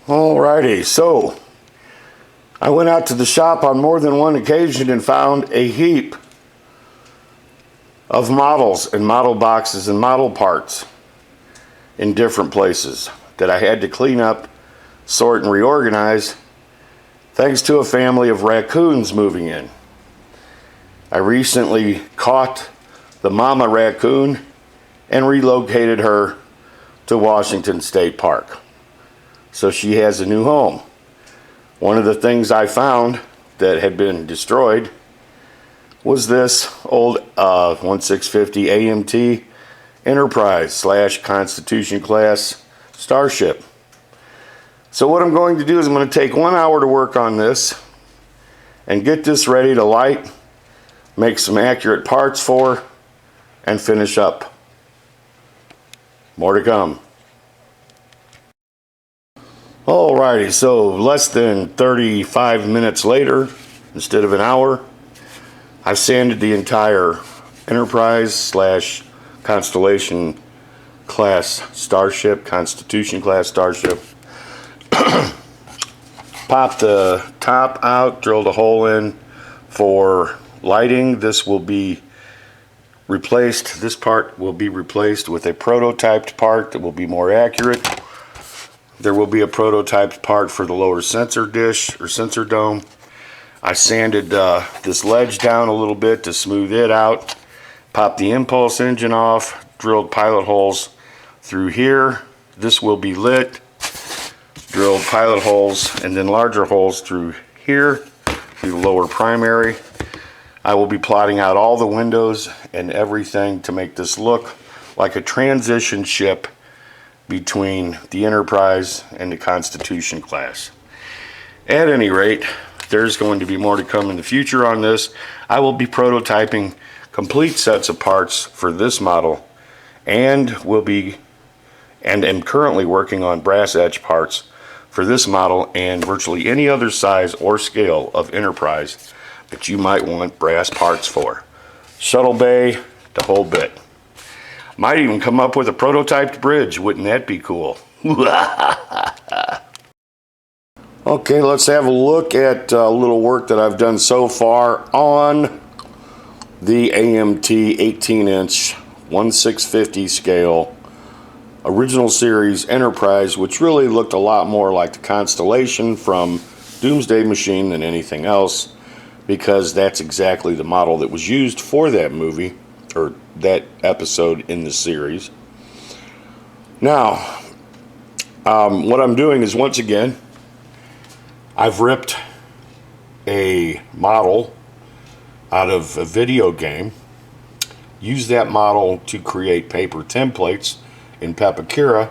Alrighty, so I went out to the shop on more than one occasion and found a heap of models and model boxes and model parts in different places that I had to clean up, sort, and reorganize thanks to a family of raccoons moving in. I recently caught the mama raccoon and relocated her to Washington State Park. So she has a new home. One of the things I found that had been destroyed was this old 1650 AMT Enterprise / Constitution class starship. So what I'm going to do is I'm going to take 1 hour to work on this and get this ready to light, make some accurate parts for, and finish up. More to come. Alrighty, so less than 35 minutes later, instead of an hour, I've sanded the entire Enterprise / Constellation class starship, Constitution class starship. Popped the top out, drilled a hole in for lighting. This will be replaced, this part will be replaced with a prototyped part that will be more accurate. There will be a prototyped part for the lower sensor dish or sensor dome. I sanded this ledge down a little bit to smooth it out. Popped the impulse engine off, drilled pilot holes through here. This will be lit. Drilled pilot holes and then larger holes through here, through the lower primary. I will be plotting out all the windows and everything to make this look like a transition ship between the Enterprise and the Constitution class. At any rate, there's going to be more to come in the future on this. I will be prototyping complete sets of parts for this model and am currently working on brass edge parts for this model and virtually any other size or scale of Enterprise that you might want brass parts for. Shuttle bay, the whole bit. Might even come up with a prototyped bridge. Wouldn't that be cool? Okay, let's have a look at a little work that I've done so far on the AMT 18-inch 1650 scale original series Enterprise, which really looked a lot more like the Constellation from Doomsday Machine than anything else, because that's exactly the model that was used for that movie or that episode in the series. Now, what I'm doing is, once again, I've ripped a model out of a video game, used that model to create paper templates in Pepakura,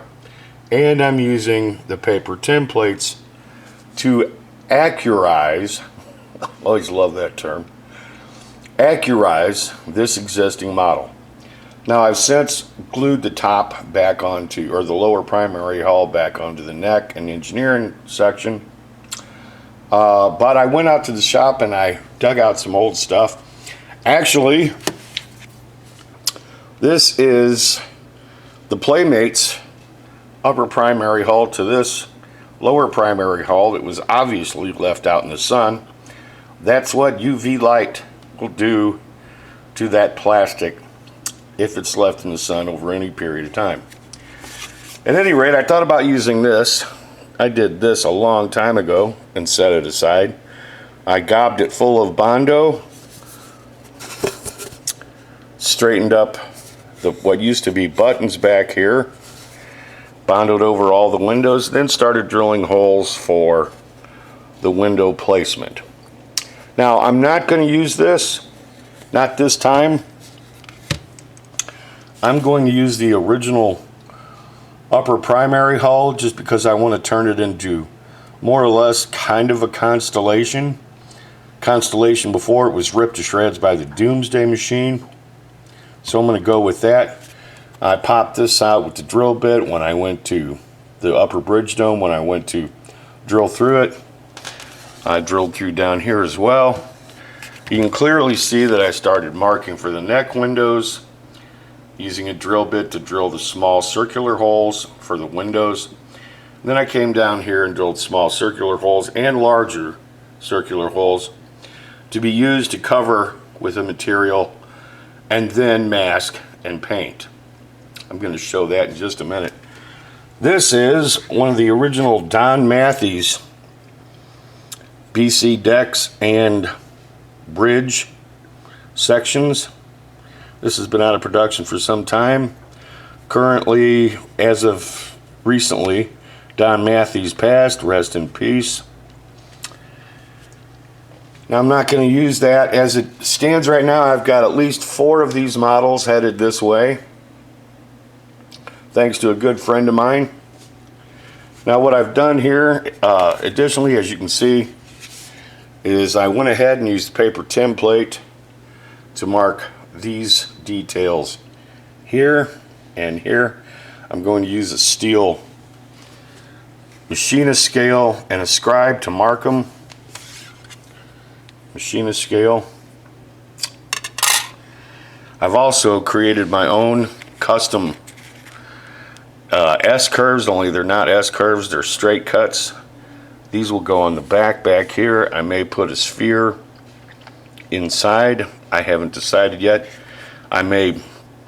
and I'm using the paper templates to accurize, I always love that term, accurize this existing model. Now I've since glued the top back onto, or the lower primary hull back onto the neck and engineering section. But I went out to the shop and I dug out some old stuff. Actually, this is the Playmates upper primary hull to this lower primary hull that was obviously left out in the sun. That's what UV light will do to that plastic if it's left in the sun over any period of time. At any rate, I thought about using this. I did this a long time ago and set it aside. I gobbed it full of Bondo, straightened up what used to be buttons back here, Bondoed over all the windows, then started drilling holes for the window placement. Now, I'm not going to use this, not this time. I'm going to use the original upper primary hull just because I want to turn it into more or less kind of a Constellation. Constellation before it was ripped to shreds by the Doomsday Machine. So I'm going to go with that. I popped this out with the drill bit when I went to the upper bridge dome, when I went to drill through it. I drilled through down here as well. You can clearly see that I started marking for the neck windows, using a drill bit to drill the small circular holes for the windows. Then I came down here and drilled small circular holes and larger circular holes to be used to cover with a material and then mask and paint. I'm going to show that in just a minute. This is one of the original Don Matthews BC decks and bridge sections. This has been out of production for some time. Currently, as of recently, Don Matthews passed, rest in peace. Now I'm not going to use that. As it stands right now, I've got at least 4 of these models headed this way, thanks to a good friend of mine. Now what I've done here, additionally, as you can see, is I went ahead and used paper template to mark these details here and here. I'm going to use a steel machinist scale and a scribe to mark them. Machinist scale. I've also created my own custom S-curves, only they're not S-curves, they're straight cuts. These will go on the back here. I may put a sphere inside. I haven't decided yet. I may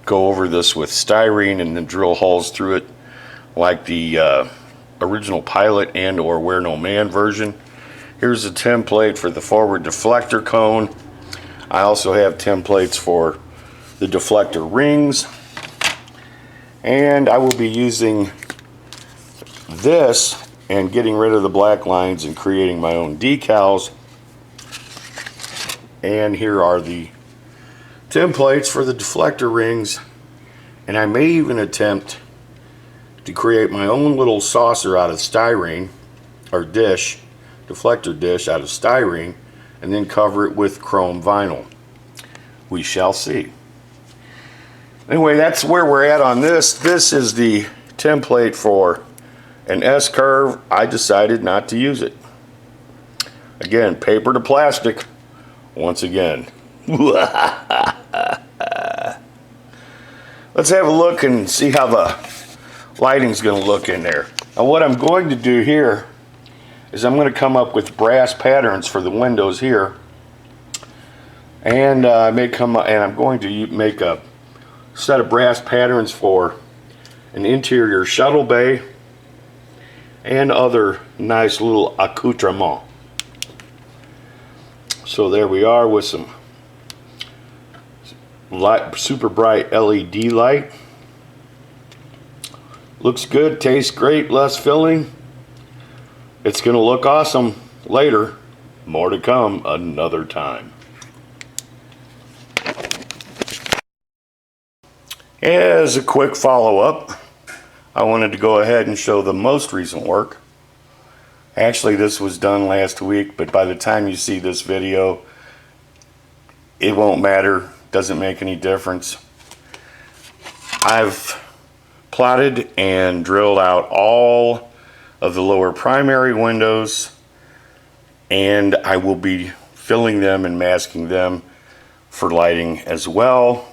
go over this with styrene and then drill holes through it like the original Pilot and or Wear No Man version. Here's a template for the forward deflector cone. I also have templates for the deflector rings. And I will be using this and getting rid of the black lines and creating my own decals. And here are the templates for the deflector rings. And I may even attempt to create my own little saucer out of styrene, or dish, deflector dish out of styrene, and then cover it with chrome vinyl. We shall see. Anyway, that's where we're at on this. This is the template for an S-curve. I decided not to use it. Again, paper to plastic, once again. Let's have a look and see how the lighting's going to look in there. Now what I'm going to do here is I'm going to come up with brass patterns for the windows here, and I'm going to make a set of brass patterns for an interior shuttle bay and other nice little accoutrement. So there we are with some light, super bright LED light. Looks good, tastes great, less filling. It's going to look awesome later. More to come another time. As a quick follow-up, I wanted to go ahead and show the most recent work. Actually, this was done last week, but by the time you see this video, it won't matter. Doesn't make any difference. I've plotted and drilled out all of the lower primary windows, and I will be filling them and masking them for lighting as well.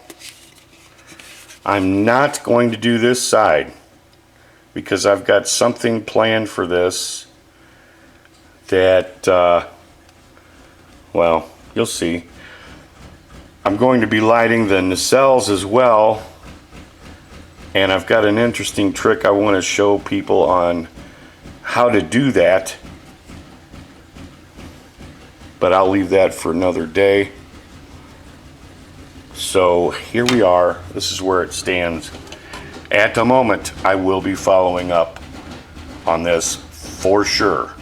I'm not going to do this side because I've got something planned for this that, well, you'll see. I'm going to be lighting the nacelles as well, and I've got an interesting trick I want to show people on how to do that, but I'll leave that for another day. So here we are. This is where it stands. At the moment, I will be following up on this for sure.